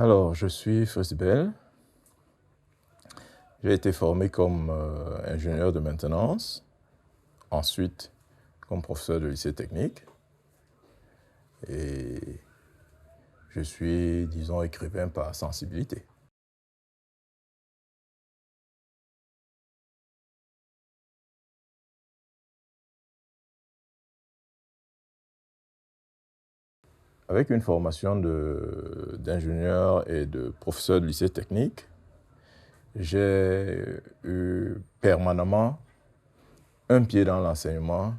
Alors, je suis Fritz Bell. J'ai été formé comme ingénieur de maintenance, ensuite comme professeur de lycée technique. Et je suis, disons, écrivain par sensibilité. Avec une formation d'ingénieur et de professeur de lycée technique, j'ai eu permanemment un pied dans l'enseignement,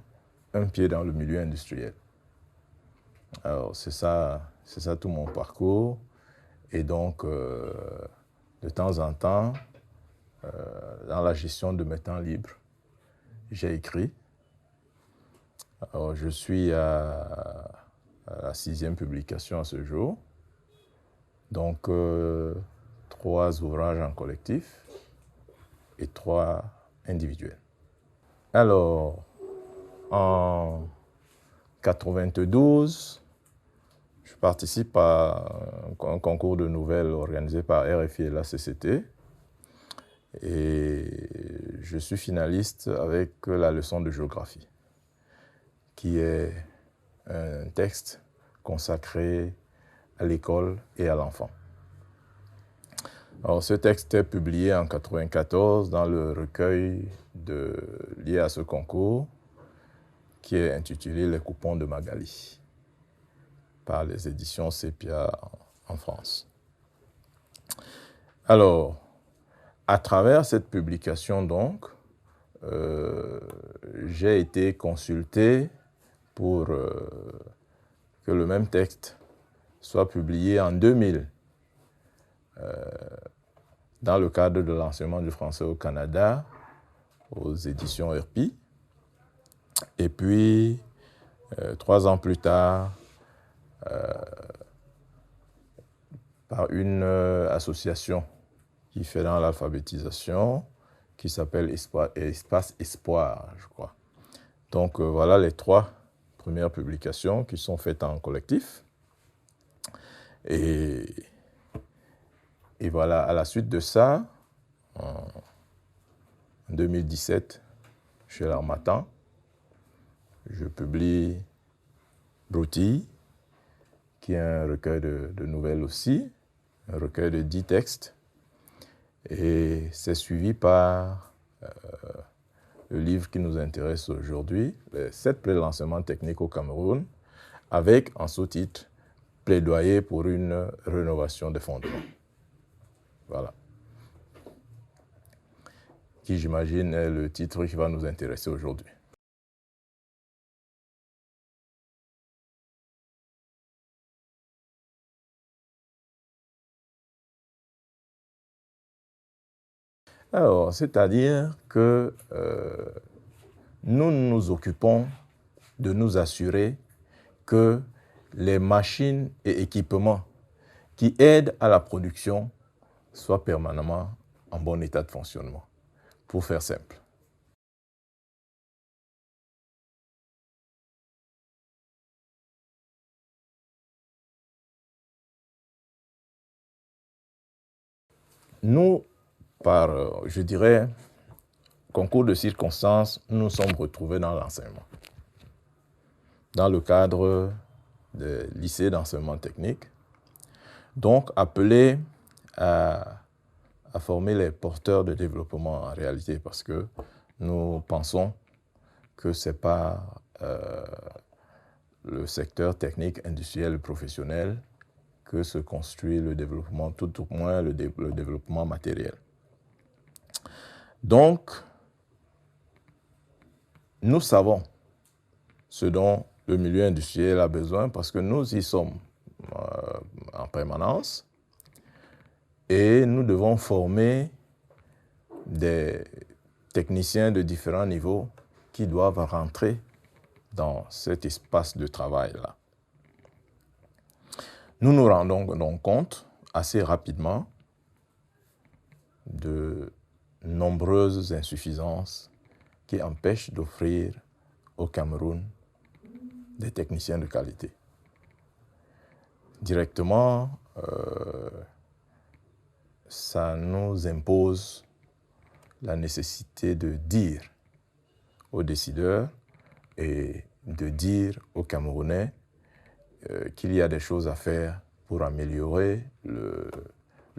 un pied dans le milieu industriel. Alors, c'est ça tout mon parcours. Et donc, de temps en temps, dans la gestion de mes temps libres, j'ai écrit. Alors, je suis à la 6e publication à ce jour. Donc, 3 ouvrages en collectif et 3 individuels. Alors, en 92, je participe à un concours de nouvelles organisé par RFI et la CCT. Et je suis finaliste avec la leçon de géographie, qui est un texte consacré à l'école et à l'enfant. Alors, ce texte est publié en 1994 dans le recueil lié à ce concours, qui est intitulé « Les coupons de Magali » par les éditions Sepia en France. Alors, à travers cette publication, donc, j'ai été consulté pour que le même texte soit publié en 2000 dans le cadre de l'enseignement du français au Canada, aux éditions RPI. Et puis, 3 ans plus tard, par une association qui fait dans l'alphabétisation, qui s'appelle Espace Espoir, je crois. Donc, voilà les 3 premières publications qui sont faites en collectif. Et voilà, à la suite de ça, en 2017, chez l'Harmattan, je publie Broutille, qui est un recueil de nouvelles aussi, un recueil de 10 textes. Et c'est suivi par le livre qui nous intéresse aujourd'hui, les 7 plaies de l'enseignement technique au Cameroun, avec en sous-titre « Plaidoyer pour une rénovation des fondements ». Voilà. Qui, j'imagine, est le titre qui va nous intéresser aujourd'hui. Alors, c'est-à-dire que nous nous occupons de nous assurer que les machines et équipements qui aident à la production soient permanemment en bon état de fonctionnement, pour faire simple. Nous, par, je dirais, concours de circonstances, nous nous sommes retrouvés dans l'enseignement. Dans le cadre des lycées d'enseignement technique, donc appelés à former les porteurs de développement en réalité, parce que nous pensons que ce n'est pas le secteur technique, industriel et professionnel que se construit le développement, tout au moins le développement matériel. Donc, nous savons ce dont le milieu industriel a besoin parce que nous y sommes en permanence et nous devons former des techniciens de différents niveaux qui doivent rentrer dans cet espace de travail-là. Nous nous rendons donc compte assez rapidement de nombreuses insuffisances qui empêchent d'offrir au Cameroun des techniciens de qualité. directement, ça nous impose la nécessité de dire aux décideurs et de dire aux Camerounais qu'il y a des choses à faire pour améliorer le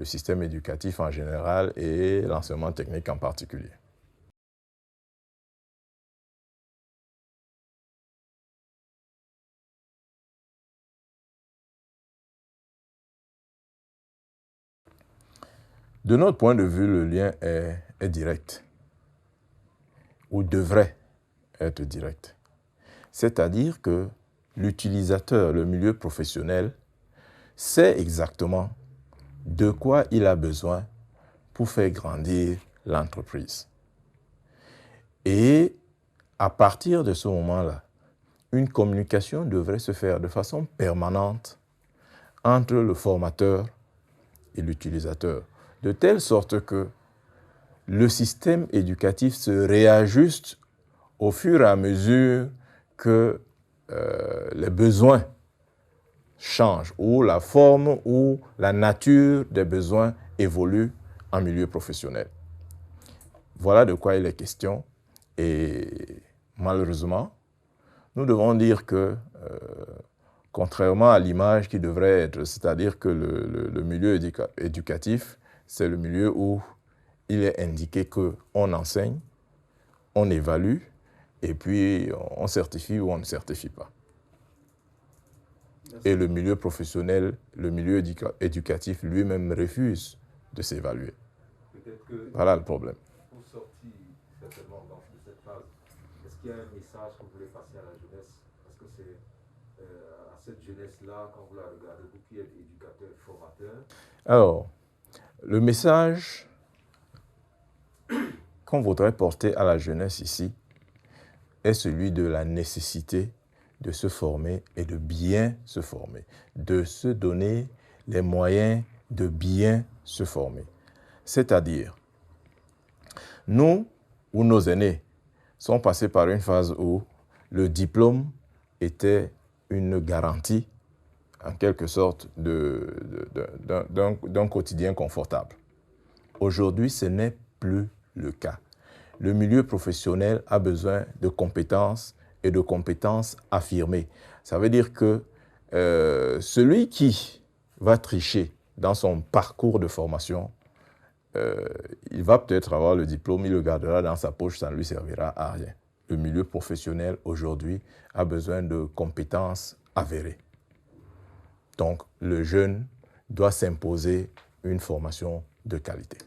système éducatif en général et l'enseignement technique en particulier. De notre point de vue, le lien est direct, ou devrait être direct. C'est-à-dire que l'utilisateur, le milieu professionnel, sait exactement de quoi il a besoin pour faire grandir l'entreprise. Et à partir de ce moment-là, une communication devrait se faire de façon permanente entre le formateur et l'utilisateur, de telle sorte que le système éducatif se réajuste au fur et à mesure que les besoins changent, ou la forme ou la nature des besoins évolue en milieu professionnel. Voilà de quoi il est question. Et malheureusement, nous devons dire que, contrairement à l'image qui devrait être, c'est-à-dire que le milieu éducatif, c'est le milieu où il est indiqué qu'on enseigne, on évalue, et puis on certifie ou on ne certifie pas. Et le milieu professionnel, le milieu éducatif lui-même refuse de s'évaluer. Voilà le problème. Pour sortir certainement de cette phase, est-ce qu'il y a un message que vous voulez passer à la jeunesse? Parce que c'est à cette jeunesse-là, quand vous la regardez, vous qui êtes éducateur, formateur. Alors, le message qu'on voudrait porter à la jeunesse ici est celui de la nécessité de se former et de bien se former, de se donner les moyens de bien se former. C'est-à-dire, nous ou nos aînés sont passés par une phase où le diplôme était une garantie, en quelque sorte, d'un quotidien confortable. Aujourd'hui, ce n'est plus le cas. Le milieu professionnel a besoin de compétences et de compétences affirmées. Ça veut dire que celui qui va tricher dans son parcours de formation, il va peut-être avoir le diplôme, il le gardera dans sa poche, ça ne lui servira à rien. Le milieu professionnel aujourd'hui a besoin de compétences avérées. Donc, le jeune doit s'imposer une formation de qualité.